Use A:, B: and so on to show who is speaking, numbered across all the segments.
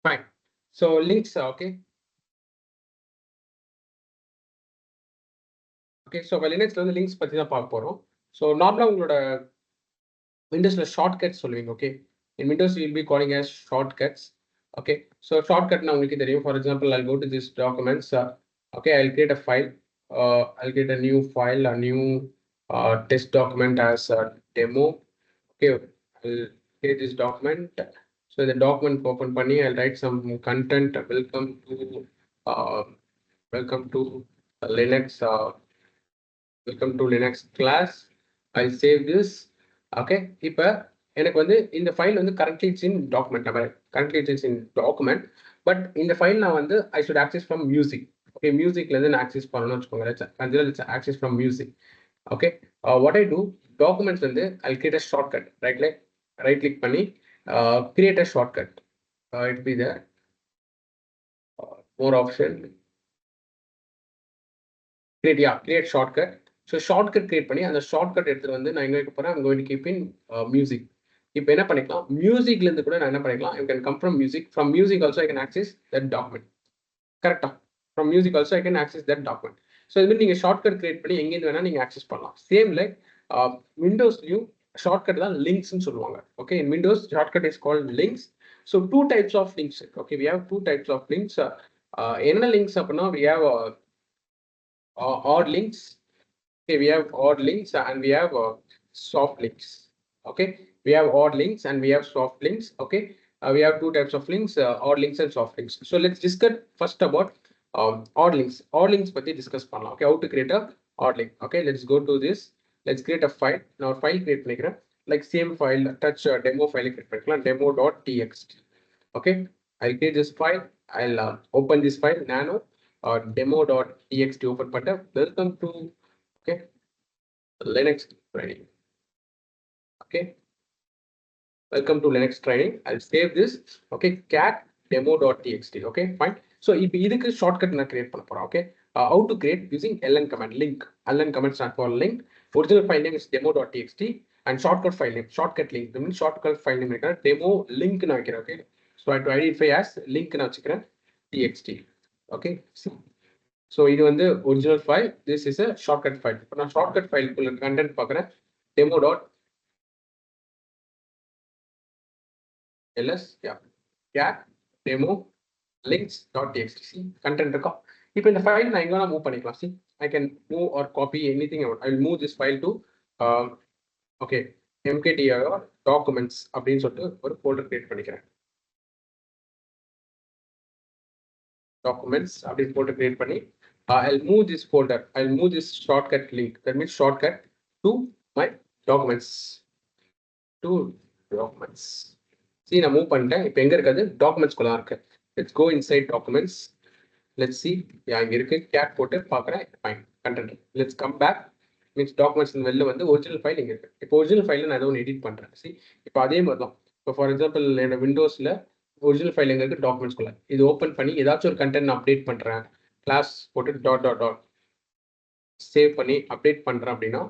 A: Fine. So links, okay. Okay, so Linuxல வந்து links பத்தி தான் பார்க்க போறோம். So நார்மலா உங்களோட Windowsல shortcuts சொல்லுவீங்க, okay. In Windows you will be calling as shortcuts. Okay, so shortcut நான் உங்களுக்கு தெரியும். For example, I'll go to this documents. Okay, I'll create a file. I'll create a new file, a new test document as a demo. Okay, I'll create this document. So the document open பண்ணி I'll write some content. Uh, welcome to Linux. Welcome to Linux class. I'll save this. Okay, இப்போ எனக்கு வந்து இந்த file வந்து currently it's in document. Currently it's in document, but இந்த file நான் வந்து I should access from music. Okay, musicல இருந்து நான் access பண்ணணும்னு வச்சுக்கோங்க. Let's access from music. Okay, what I do, documents வந்து I'll create a shortcut. Right click பண்ணி create a shortcut. It be the more option. Create shortcut. So shortcut create பண்ணி அந்த shortcut எடுத்துட்டு வந்து நான் எங்க வைக்க போறேன், I'm going to keep in music. இப்போ என்ன பண்ணிக்கலாம், மியூசிக்ல இருந்து கூட நான் என்ன பண்ணிக்கலாம், you can come from music. From music also I can access that document. கரெக்டா? From music also I can access that document. So இது மாதிரி நீங்க ஷார்ட்கட் கிரியேட் பண்ணி எங்க இருந்து வேணா நீங்க access பண்ணலாம். சேம் லைக் விண்டோஸ்லயும் ஷார்ட்கட் தான் லிங்க்ஸ்னு சொல்லுவாங்க. Okay, in Windows shortcut is called links. So two types of links. Okay, we have two types of links. என்ன links அப்படின்னா we have odd links. Okay, we have odd links and we have soft links. Okay, we have odd links and we have soft links. Okay, we have two types of links, odd links and soft links. So let's discuss first about odd links. Odd links பத்தி discuss பண்ணலாம். Okay, how to create a odd link. Okay, let's go to this. Let's create a file. Now file create பண்ணிக்கிறேன். Like same file, touch demo file create பண்ணிக்கலாம். Demo.txt. Okay, I'll create this file. I'll open this file. Nano demo.txt open button. Welcome to Linux training. Okay, welcome to Linux training. I'll save this. Okay, cat demo.txt. Okay, fine. So இப்போ இதுக்கு shortcut நான் create பண்ண போறேன். Okay, how to create using ln command. Link, ln command stand for link. Original file name is demo.txt and shortcut file name, shortcut link. The means shortcut file name is demo link na வைக்கிறேன். Okay, so I have to identify as link na வச்சுக்கிறேன் txt. Okay, so இது வந்து original file, this is a shortcut file. இப்போ நான் shortcut file குள்ள content பார்க்குறேன், demo.ls, cat demo links.txt. content இருக்கா. இப்போ இந்த ஃபைல் நான் எங்க மூவ் பண்ணிக்கலாம். See, I can move or copy anything I want. I will move this file to okay, mkdir documents அப்படின்னு சொல்லிட்டு ஒரு ஃபோல்டர் கிரியேட் பண்ணிக்கிறேன். documents அப்படின்னு ஃபோல்டர் கிரியேட் பண்ணி I'll move this folder. I'll move this shortcut link. That means shortcut to my documents. To documents. See, நான் move பண்ணிட்டேன். இப்போ எங்க இருக்காது, டாக்குமெண்ட்ஸ் குள்ள இருக்கு. Let's go inside documents. Let's see. இங்க இருக்கு. cat போட்டு பார்க்குறேன். Fine. Content. Let's come back. Means documents வெளில வந்து ஒரிஜினல் ஃபைல் இங்க இருக்கு. இப்போ ஒரிஜினல் ஃபைல நான் ஏதோ ஒன்று எடிட் பண்றேன். See, இப்போ அதே மாதிரி தான். இப்போ ஃபார் எக்ஸாம்பிள் என்னோட விண்டோஸ்ல ஒரிஜினல் ஃபைல் எங்க இருக்கு, டாக்குமெண்ட்ஸ் குள்ள. இது ஓப்பன் பண்ணி ஏதாச்சும் ஒரு கண்டென்ட் நான் அப்டேட் பண்றேன், கிளாஸ் போட்டு டாட் சேவ் பண்ணி அப்டேட் பண்றேன் அப்படின்னா,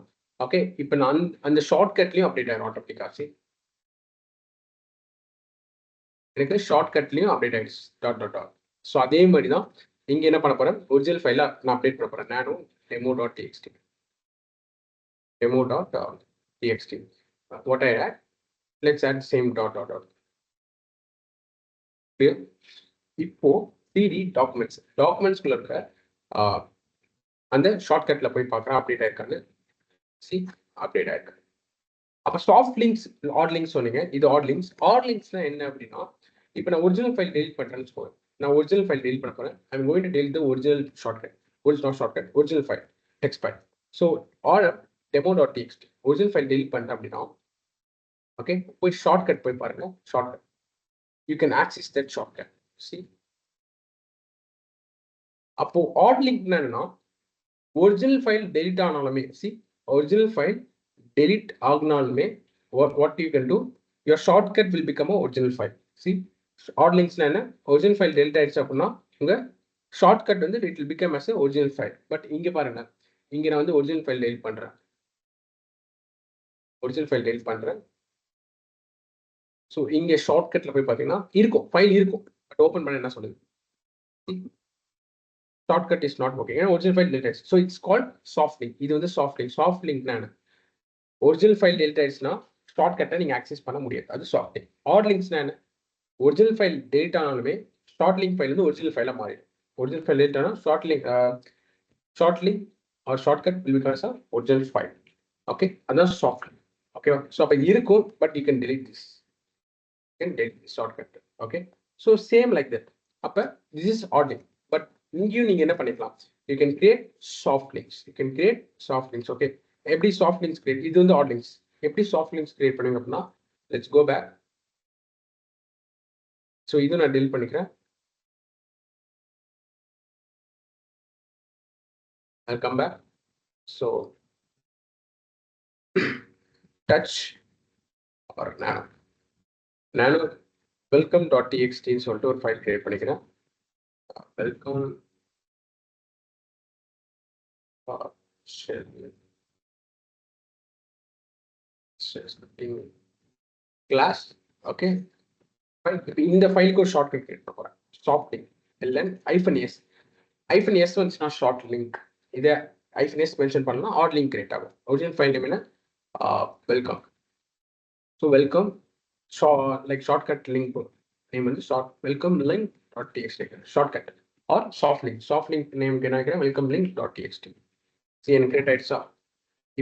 A: ஓகே, இப்போ நான் அந்த ஷார்ட்கட்லயும் அப்டேட் ஆயிடும் ஆட்டோமேட்டிக்கா. See, எனக்கு ஷார்ட்கட்லயும் அப்டேட் ஆயிடுச்சு டாட். ஸோ அதே மாதிரி தான் இங்க என்ன பண்ண போறேன், ஒரிஜினல் ஃபைல நான் அப்டேட் பண்ண போறேன். நானும் demo.txt. What I add, let's add same dot. இப்போ cd டாக்குமெண்ட்ஸ் குள்ள இருக்க அந்த ஷார்ட்கட்ல போய் பார்க்குறேன் அப்டேட் ஆயிருக்கான்னு. See, அப்டேட் ஆயிருக்கு. அப்போ சாஃப்ட் லிங்க்ஸ், ஆட் லிங்க்ஸ் சொன்னீங்க, இது ஆட் லிங்க்ஸ். ஆட் லிங்க்ஸ்னா என்ன அப்படின்னா, இப்போ நான் ஒரிஜினல் ஃபைல் டெலிட் பண்றேன்னு வச்சுக்கோங்க. நான் ஒரிஜினல் ஃபைல் டெலிட் பண்ண போறேன். I am going to delete the original shortcut. Original file text file. So or demo.txt original file delete பண்ணேன் அப்படின்னா, ஓகே, போய் ஷார்ட்கட் போய் பாருங்க. Shortcut, you can access that shortcut. See, அப்போ ஆட் லிங்க் என்னன்னா, original file delete ஆனாலுமே, see, original file delete ஆகுனாலுமே what you can do, your shortcut will become a original file. See, odd links என்ன, original file delete ஆயிடுச்சு அப்படின்னா உங்க shortcut வந்து it will become as a original file. But இங்க பாருங்க, இங்க நான் வந்து original file delete பண்றேன். ஸோ இங்க ஷார்ட்கட்ல போய் பார்த்தீங்கன்னா இருக்கும், ஃபைல் இருக்கும். பட் ஓப்பன் பண்ண என்ன சொல்லுது? Shortcut is not working. ஏன்னா ஒரிஜினல் ஃபைல் டெலிட் ஆயிடுச்சு. So it's called soft link. இது வந்து சாஃப்ட் லிங்க். சாஃப்ட் லிங்க்னா என்ன? ஒரிஜினல் ஃபைல் டெலிட் ஆயிடுச்சுன்னா ஷார்ட்கட்டை நீங்கள் ஆக்சஸ் பண்ண முடியாது. அது சாஃப்ட் லிங்க். ஹார்ட் லிங்க்ஸ்னா என்ன? ஒரிஜினல் ஃபைல் டெலிட் ஆனாலுமே ஷார்ட் லிங்க் ஃபைல் வந்து ஒரிஜினல் ஃபைலாக மாறிடும். ஒரிஜினல் ஃபைல் டெலிட் ஆனால் short link or shortcut will because of original file. Okay, அதான் சாஃப்ட் லிங்க். ஓகேவா? ஸோ அப்போ இருக்கும், but you can delete this. Can delete this shortcut. Okay, so same like that. அப்ப this is hard link, but இங்கேயும் நீங்க என்ன பண்ணிக்கலாம்? You can create soft links. You can create soft links. Okay, எப்படி soft links create? இது வந்து hard links. எப்படி soft links create பண்ணுங்க அப்படின்னா, let's go back. So இது நான் delete பண்ணிக்கிறேன். I'll come back. So touch or nano welcome.txt சொல்லிட்டு ஒரு ஃபைல் கிரியேட் பண்ணிக்கிறேன். welcome class. Okay, இந்த ஃபைலுக்கு ஒரு ஷார்ட்கட் கிரியேட் பண்ண போறேன். சாஃப்ட் லிங்க் இல்லன் -s வந்துச்சுன்னா ஷார்ட் லிங்க். இதை -s மென்ஷன் பண்ணலாம், ஹார்ட் லிங்க் கிரியேட் ஆகும். ஒரிஜினல் ஃபைல் நேம் என்ன? Welcome. So welcome like shortcut link name வந்து welcome link dot TXT shortcut or soft link name என்ன வைக்கிறேன்? Welcome link dot TXT. சரி, எனக்கு கிரியேட் ஆயிடுச்சா?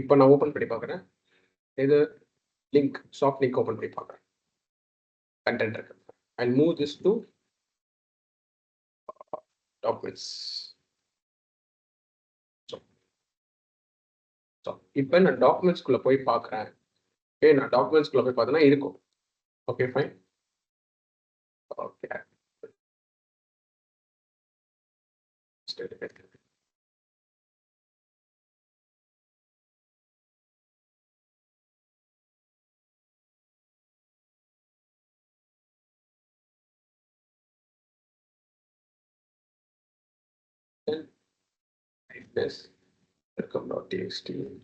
A: இப்போ நான் ஓப்பன் பண்ணி பார்க்குறேன். இது லிங்க் சாஃப்ட் லிங்க் ஓப்பன் பண்ணி பார்க்குறேன். கண்டென்ட் இருக்கு. I'll move this to documents. So இப்போ நான் டாக்குமெண்ட்ஸ் குள்ள போய் பார்க்குறேன். ஓகே, நான் டாக்குமெண்ட்ஸ் குள்ள போய் பார்த்தேன்னா இருக்கும். Okay, fine. Okay, this welcome.txt link.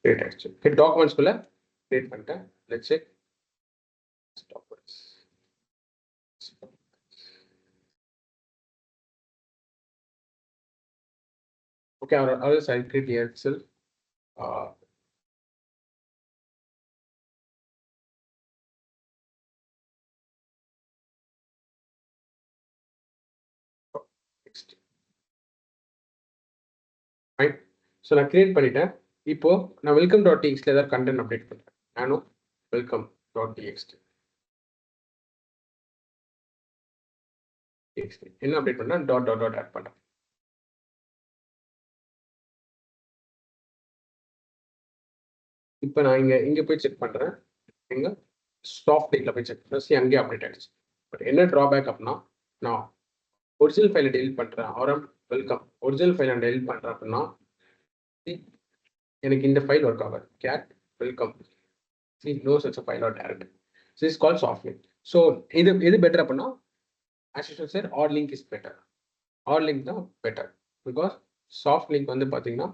A: Great, actually. Okay, documents குள்ள create பண்ணிட்டேன். Let's check documents. Okay, or else I'll create here itself. Next. Fine. So நான் கிரியேட் பண்ணிட்டேன். இப்போ நான் welcome.txt ஏதாவது கண்டென்ட் அப்டேட் பண்றேன். நானும் welcome.txt என்ன அப்டேட் பண்ணா டாட் ஆட் பண்றேன். இப்போ நான் இங்க போய் செக் பண்றேன். இங்க சாஃப்ட் லிங்க்ல போய் செக் பண்ணேன். அங்கேயே அப்டேட் ஆயிடுச்சு. பட் என்ன ட்ராபேக் அப்படின்னா, நான் ஒரிஜினல் ஃபைலை டெலிட் பண்றேன். ஆரம் வெல்கம் ஒரிஜினல் ஃபைலை டெலிட் பண்றேன் அப்படின்னா எனக்கு இந்த ஃபைல் ஒர்க் ஆகாது. Cat welcome no such file or directory. So is call soft link. So எது பெட்டர் அப்படின்னா, as usual said, hard link is better. Hard link தான் better because soft link வந்து பார்த்தீங்கன்னா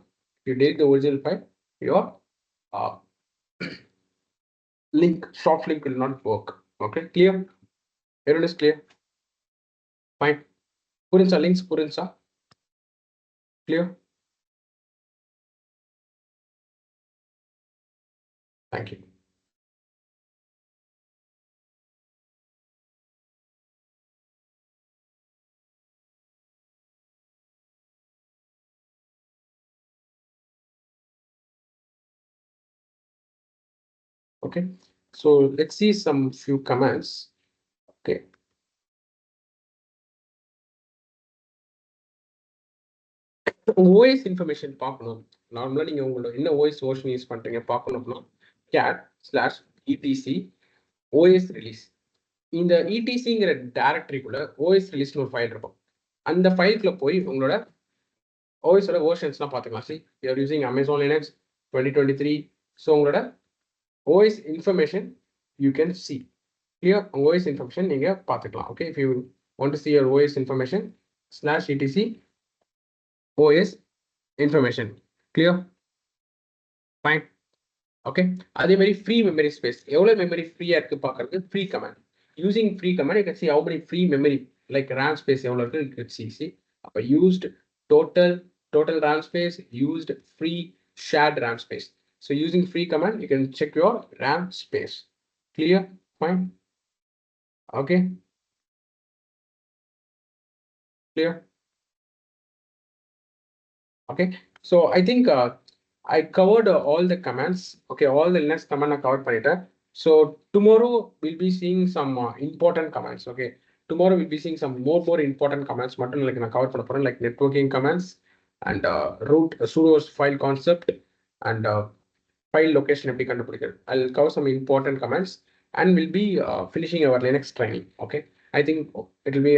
A: you delete the original file, your link soft link will not work. Okay, clear? Everyone is clear? Fine. புரிஞ்சா? links புரிஞ்சா? Clear? Thank you. Okay, so let's see some few commands. Okay, OS information பார்க்கணும். நார்மலா நீங்க உங்களோட என்ன OS version use பண்றீங்க பார்க்கணும்னா cat/etc OS release. இந்த ETCங்கிற டைரக்டரிக்குள்ள OS ரிலீஸ்னு ஒரு ஃபைல் இருக்கும். அந்த ஃபைலுக்குள்ள போய் உங்களோட OSோட வெர்ஷன்ஸ்லாம் பார்த்துக்கலாம். See, you are using Amazon Linux 2023. So உங்களோட OS information you can see. Clear? OS information நீங்க பார்த்துக்கலாம். Okay, if you want to see your OS information /etc OS information. Clear? Fine. Okay, அதே மாதிரி free memory space. எவ்வளவு memory ஃப்ரீயா இருக்கு பார்க்கறது free command. Using free command, you can see how many free memory like RAM space எவ்வளவு இருக்கு you can see. அப்ப used total RAM space, used free shared RAM space. So using free command, you can check your RAM space. Clear? Fine. Okay. Clear? Okay. So I think I covered all the commands. Okay, all the Linux command I covered பண்ணிட்டேன். So tomorrow we'll be seeing some important commands. Okay, tomorrow we'll be seeing some more important commands. மட்டும் like நான் cover பண்ண போறேன் like networking commands and root sudo's file concept and file location எப்படி கண்டுபிடிக்கிறது. I'll cover some important commands and we'll be finishing our Linux training. Okay, I think it will be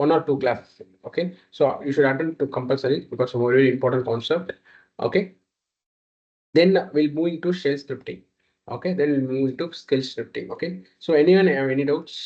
A: 1 or 2 classes. Okay, so you should attend to compulsory because it's a very important concept. Okay, then we'll move into shell scripting. Okay, then we'll move into skill scripting. Okay, so anyone have any doubts?